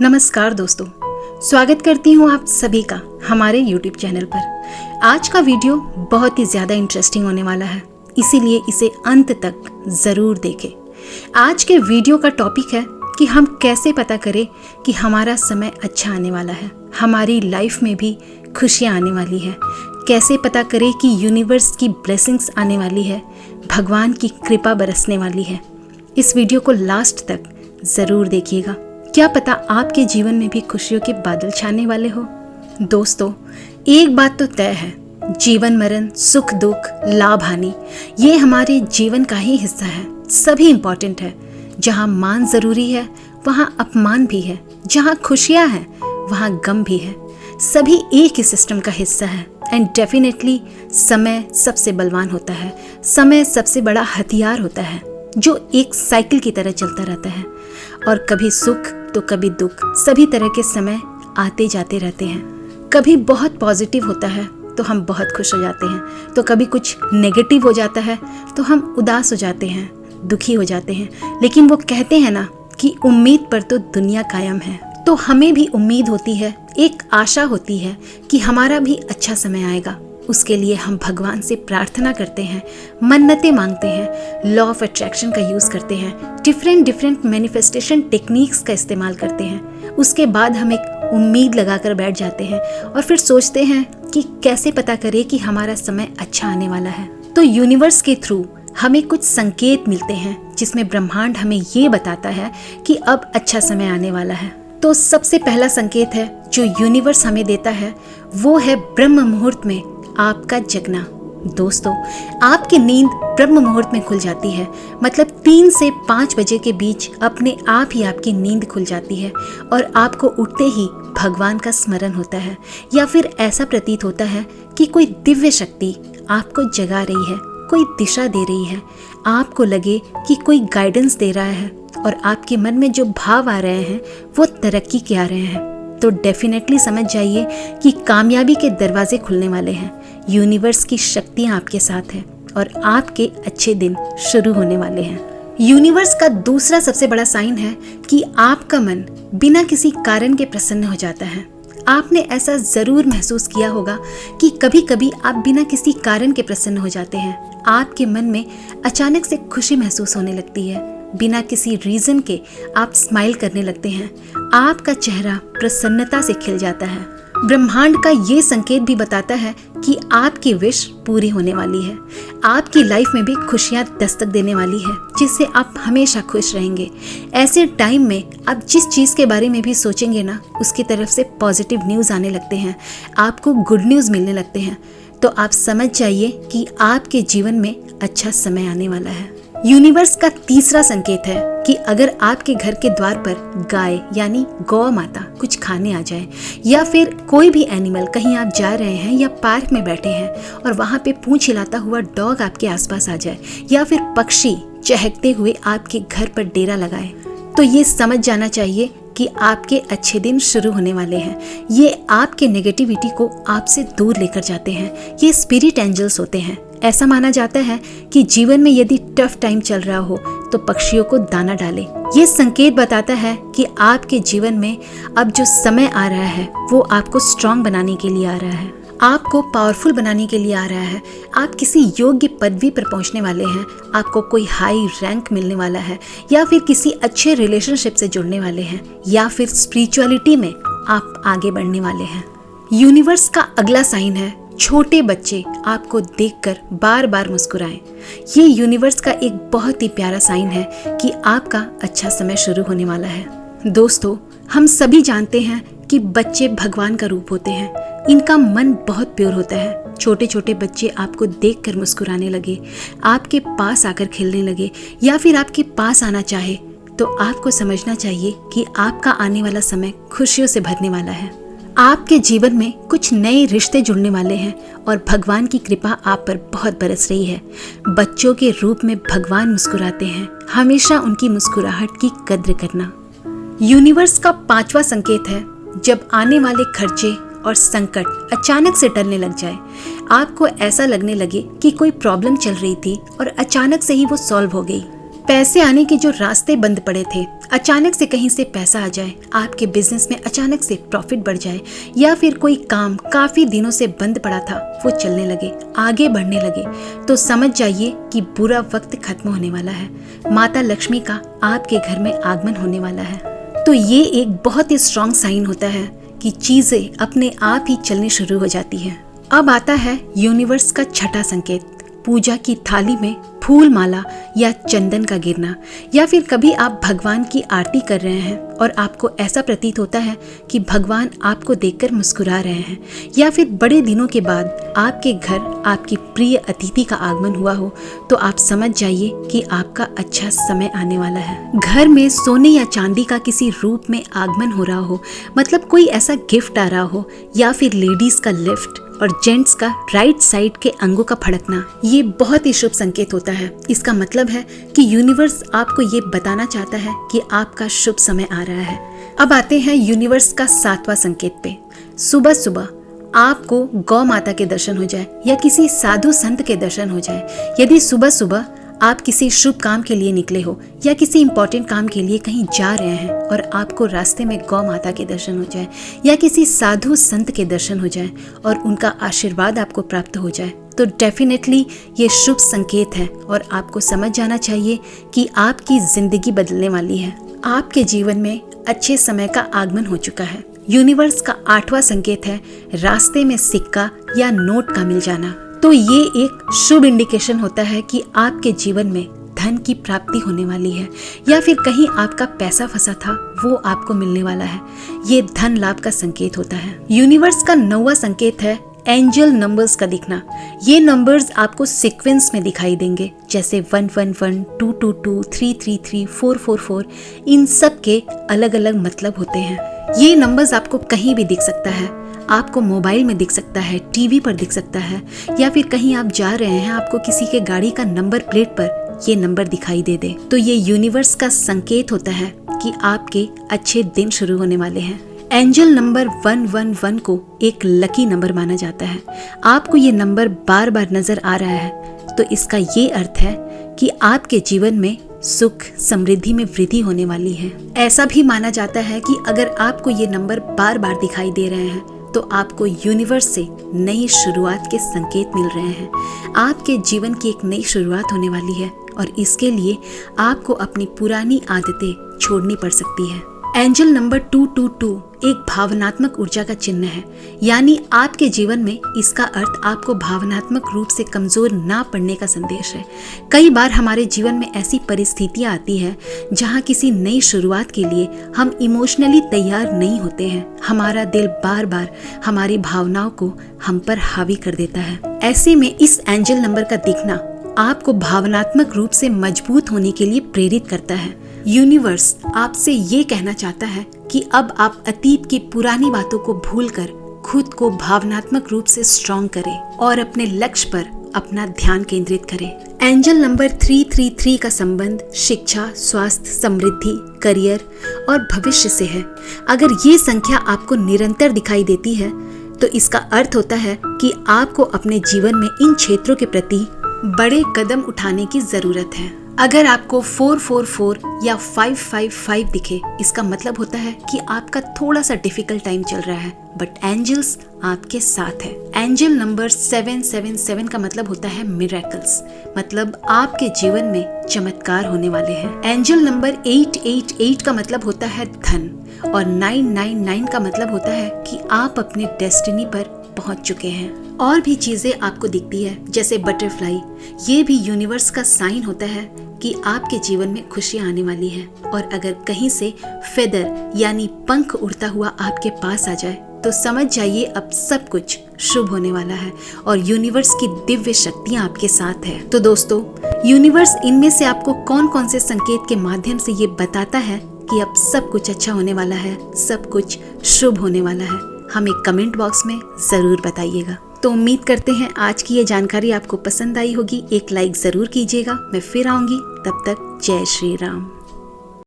नमस्कार दोस्तों, स्वागत करती हूँ आप सभी का हमारे YouTube चैनल पर। आज का वीडियो बहुत ही ज़्यादा इंटरेस्टिंग होने वाला है, इसीलिए इसे अंत तक ज़रूर देखें। आज के वीडियो का टॉपिक है कि हम कैसे पता करें कि हमारा समय अच्छा आने वाला है, हमारी लाइफ में भी खुशियाँ आने वाली है। कैसे पता करें कि यूनिवर्स की ब्लेसिंग्स आने वाली है, भगवान की कृपा बरसने वाली है। इस वीडियो को लास्ट तक ज़रूर देखिएगा। क्या पता आपके जीवन में भी खुशियों के बादल छाने वाले हो। दोस्तों, एक बात तो तय है, जीवन मरण, सुख दुख, लाभ हानि, ये हमारे जीवन का ही हिस्सा है। सभी इम्पोर्टेंट है। जहाँ मान ज़रूरी है वहाँ अपमान भी है, जहाँ खुशियाँ हैं वहाँ गम भी है। सभी एक ही सिस्टम का हिस्सा है। एंड डेफिनेटली समय सबसे बलवान होता है, समय सबसे बड़ा हथियार होता है जो एक साइकिल की तरह चलता रहता है। और कभी सुख तो कभी दुख, सभी तरह के समय आते जाते रहते हैं। कभी बहुत पॉजिटिव होता है तो हम बहुत खुश हो जाते हैं, तो कभी कुछ नेगेटिव हो जाता है तो हम उदास हो जाते हैं, दुखी हो जाते हैं। लेकिन वो कहते हैं ना कि उम्मीद पर तो दुनिया कायम है। तो हमें भी उम्मीद होती है, एक आशा होती है कि हमारा भी अच्छा समय आएगा। उसके लिए हम भगवान से प्रार्थना करते हैं, मन्नतें मांगते हैं, लॉ ऑफ अट्रैक्शन का यूज़ करते हैं, डिफरेंट मैनिफेस्टेशन टेक्निक्स का इस्तेमाल करते हैं। उसके बाद हम एक उम्मीद लगाकर बैठ जाते हैं और फिर सोचते हैं कि कैसे पता करें कि हमारा समय अच्छा आने वाला है। तो यूनिवर्स के थ्रू हमें कुछ संकेत मिलते हैं जिसमें ब्रह्मांड हमें ये बताता है कि अब अच्छा समय आने वाला है। तो सबसे पहला संकेत है जो यूनिवर्स हमें देता है, वो है ब्रह्म मुहूर्त में आपका जगना। दोस्तों, आपकी नींद ब्रह्म मुहूर्त में खुल जाती है, मतलब 3 से 5 बजे के बीच अपने आप ही आपकी नींद खुल जाती है और आपको उठते ही भगवान का स्मरण होता है, या फिर ऐसा प्रतीत होता है कि कोई दिव्य शक्ति आपको जगा रही है, कोई दिशा दे रही है। आपको लगे कि कोई गाइडेंस दे रहा है और आपके मन में जो भाव आ रहे हैं वो तरक्की के आ रहे हैं। तो डेफिनेटली समझ जाइए कि कामयाबी के दरवाजे खुलने वाले हैं। यूनिवर्स की शक्तियाँ आपके साथ हैं और आपके अच्छे दिन शुरू होने वाले हैं। यूनिवर्स का दूसरा सबसे बड़ा साइन है कि आपका मन बिना किसी कारण के प्रसन्न हो जाता है। आपने ऐसा ज़रूर महसूस किया होगा कि कभी कभी आप बिना किसी कारण के प्रसन्न हो जाते हैं। आपके मन में अचानक से खुशी महसूस होने लगती है, बिना किसी रीज़न के आप स्माइल करने लगते हैं, आपका चेहरा प्रसन्नता से खिल जाता है। ब्रह्मांड का ये संकेत भी बताता है कि आपकी विश पूरी होने वाली है। आपकी लाइफ में भी खुशियाँ दस्तक देने वाली है, जिससे आप हमेशा खुश रहेंगे। ऐसे टाइम में आप जिस चीज़ के बारे में भी सोचेंगे ना, उसकी तरफ से पॉजिटिव न्यूज़ आने लगते हैं, आपको गुड न्यूज़ मिलने लगते हैं। तो आप समझ जाइए कि आपके जीवन में अच्छा समय आने वाला है। यूनिवर्स का तीसरा संकेत है कि अगर आपके घर के द्वार पर गाय यानी गौ माता कुछ खाने आ जाए, या फिर कोई भी एनिमल, कहीं आप जा रहे हैं या पार्क में बैठे हैं और वहाँ पे पूंछ हिलाता हुआ डॉग आपके आसपास आ जाए, या फिर पक्षी चहकते हुए आपके घर पर डेरा लगाए, तो ये समझ जाना चाहिए कि आपके अच्छे दिन शुरू होने वाले हैं। ये आपके नेगेटिविटी को आपसे दूर लेकर जाते हैं। ये स्पिरिट एंजल्स होते हैं। ऐसा माना जाता है कि जीवन में यदि टफ टाइम चल रहा हो तो पक्षियों को दाना डालें। ये संकेत बताता है कि आपके जीवन में अब जो समय आ रहा है वो आपको स्ट्रांग बनाने के लिए आ रहा है, आपको पावरफुल बनाने के लिए आ रहा है। आप किसी योग्य पदवी पर पहुंचने वाले हैं, आपको कोई हाई रैंक मिलने वाला है, या फिर किसी अच्छे रिलेशनशिप से जुड़ने वाले हैं, या फिर स्पिरिचुअलिटी में आप आगे बढ़ने वाले हैं। यूनिवर्स का अगला साइन है, छोटे बच्चे आपको देखकर बार बार मुस्कुराएं। ये यूनिवर्स का एक बहुत ही प्यारा साइन है कि आपका अच्छा समय शुरू होने वाला है। दोस्तों, हम सभी जानते हैं कि बच्चे भगवान का रूप होते हैं। इनका मन बहुत प्योर होता है। छोटे छोटे बच्चे आपको देखकर मुस्कुराने लगे, आपके पास आकर खेलने लगे, या फिर आपके पास आना चाहे, तो आपको समझना चाहिए कि आपका आने वाला समय खुशियों से भरने वाला है। आपके जीवन में कुछ नए रिश्ते जुड़ने वाले हैं और भगवान की कृपा आप पर बहुत बरस रही है। बच्चों के रूप में भगवान मुस्कुराते हैं, हमेशा उनकी मुस्कुराहट की कद्र करना। यूनिवर्स का 5वां संकेत है, जब आने वाले खर्चे और संकट अचानक से टलने लग जाए। आपको ऐसा लगने लगे कि कोई प्रॉब्लम चल रही थी और अचानक से ही वो सॉल्व हो गई। पैसे आने के जो रास्ते बंद पड़े थे, अचानक से कहीं से पैसा आ जाए, आपके बिजनेस में अचानक से प्रॉफिट बढ़ जाए, या फिर कोई काम काफी दिनों से बंद पड़ा था वो चलने लगे, आगे बढ़ने लगे, तो समझ जाइए कि बुरा वक्त खत्म होने वाला है। माता लक्ष्मी का आपके घर में आगमन होने वाला है। तो ये एक बहुत ही स्ट्रॉन्ग साइन होता है कि चीजें अपने आप ही चलनी शुरू हो जाती है। अब आता है यूनिवर्स का छठा संकेत, पूजा की थाली में फूल माला या चंदन का गिरना, या फिर कभी आप भगवान की आरती कर रहे हैं और आपको ऐसा प्रतीत होता है कि भगवान आपको देखकर मुस्कुरा रहे हैं, या फिर बड़े दिनों के बाद आपके घर आपकी प्रिय अतिथि का आगमन हुआ हो, तो आप समझ जाइए कि आपका अच्छा समय आने वाला है। घर में सोने या चांदी का किसी रूप में आगमन हो रहा हो, मतलब कोई ऐसा गिफ्ट आ रहा हो, या फिर लेडीज का लिफ्ट और जेंट्स का राइट साइड के अंगों का फड़कना, ये बहुत ही शुभ संकेत होता है। इसका मतलब है कि यूनिवर्स आपको ये बताना चाहता है कि आपका शुभ समय आ रहा है। अब आते हैं यूनिवर्स का सातवां संकेत पे। सुबह सुबह आपको गौ माता के दर्शन हो जाए या किसी साधु संत के दर्शन हो जाए। यदि सुबह सुबह आप किसी शुभ काम के लिए निकले हो या किसी इंपॉर्टेंट काम के लिए कहीं जा रहे हैं और आपको रास्ते में गौ माता के दर्शन हो जाए या किसी साधु संत के दर्शन हो जाए और उनका आशीर्वाद आपको प्राप्त हो जाए, तो डेफिनेटली ये शुभ संकेत है और आपको समझ जाना चाहिए कि आपकी जिंदगी बदलने वाली है। आपके जीवन में अच्छे समय का आगमन हो चुका है। यूनिवर्स का आठवां संकेत है रास्ते में सिक्का या नोट का मिल जाना। तो ये एक शुभ इंडिकेशन होता है कि आपके जीवन में धन की प्राप्ति होने वाली है, या फिर कहीं आपका पैसा फंसा था वो आपको मिलने वाला है। ये धन लाभ का संकेत होता है। यूनिवर्स का 9वां संकेत है एंजल नंबर्स का दिखना। ये नंबर्स आपको सीक्वेंस में दिखाई देंगे, जैसे 111, 222, 333, 444। इन सब के अलग अलग मतलब होते हैं। ये नंबर्स आपको कहीं भी दिख सकता है, आपको मोबाइल में दिख सकता है, टीवी पर दिख सकता है, या फिर कहीं आप जा रहे हैं, आपको किसी के गाड़ी का नंबर प्लेट पर ये नंबर दिखाई दे, तो ये यूनिवर्स का संकेत होता है कि आपके अच्छे दिन शुरू होने वाले हैं। एंजल नंबर 111 को एक लकी नंबर माना जाता है। आपको ये नंबर बार बार नजर आ रहा है, तो इसका ये अर्थ है कि आपके जीवन में सुख समृद्धि में वृद्धि होने वाली है। ऐसा भी माना जाता है कि अगर आपको ये नंबर बार बार दिखाई दे रहे हैं तो आपको यूनिवर्स से नई शुरुआत के संकेत मिल रहे हैं। आपके जीवन की एक नई शुरुआत होने वाली है और इसके लिए आपको अपनी पुरानी आदतें छोड़नी पड़ सकती है। एंजल नंबर 222 एक भावनात्मक ऊर्जा का चिन्ह है, यानी आपके जीवन में इसका अर्थ आपको भावनात्मक रूप से कमजोर ना पड़ने का संदेश है। कई बार हमारे जीवन में ऐसी परिस्थितियां आती है जहां किसी नई शुरुआत के लिए हम इमोशनली तैयार नहीं होते हैं। हमारा दिल बार बार हमारी भावनाओं को हम पर हावी कर देता है। ऐसे में इस एंजल नंबर का दिखना आपको भावनात्मक रूप से मजबूत होने के लिए प्रेरित करता है। यूनिवर्स आपसे ये कहना चाहता है कि अब आप अतीत की पुरानी बातों को भूलकर खुद को भावनात्मक रूप से स्ट्रॉन्ग करें और अपने लक्ष्य पर अपना ध्यान केंद्रित करें। एंजल नंबर 333 का संबंध शिक्षा, स्वास्थ्य, समृद्धि, करियर और भविष्य से है। अगर ये संख्या आपको निरंतर दिखाई देती है तो इसका अर्थ होता है कि आपको अपने जीवन में इन क्षेत्रों के प्रति बड़े कदम उठाने की जरूरत है। अगर आपको 444 या 555 दिखे, इसका मतलब होता है कि आपका थोड़ा सा डिफिकल्ट टाइम चल रहा है, बट एंजल्स आपके साथ है। एंजल नंबर 777 का मतलब होता है मिरेकल्स, मतलब आपके जीवन में चमत्कार होने वाले हैं। एंजल नंबर 888 का मतलब होता है धन, और 999 का मतलब होता है कि आप अपने डेस्टिनी पर पहुंच चुके हैं। और भी चीजें आपको दिखती है, जैसे बटरफ्लाई। ये भी यूनिवर्स का साइन होता है कि आपके जीवन में खुशियां आने वाली है। और अगर कहीं से फेदर यानी पंख उड़ता हुआ आपके पास आ जाए तो समझ जाइए अब सब कुछ शुभ होने वाला है और यूनिवर्स की दिव्य शक्तियां आपके साथ है। तो दोस्तों, यूनिवर्स इनमें से आपको कौन कौन से संकेत के माध्यम से ये बताता है कि अब सब कुछ अच्छा होने वाला है, सब कुछ शुभ होने वाला है, हमें कमेंट बॉक्स में जरूर बताइएगा। तो उम्मीद करते हैं आज की ये जानकारी आपको पसंद आई होगी। एक लाइक जरूर कीजिएगा। मैं फिर आऊंगी, तब तक जय श्री राम।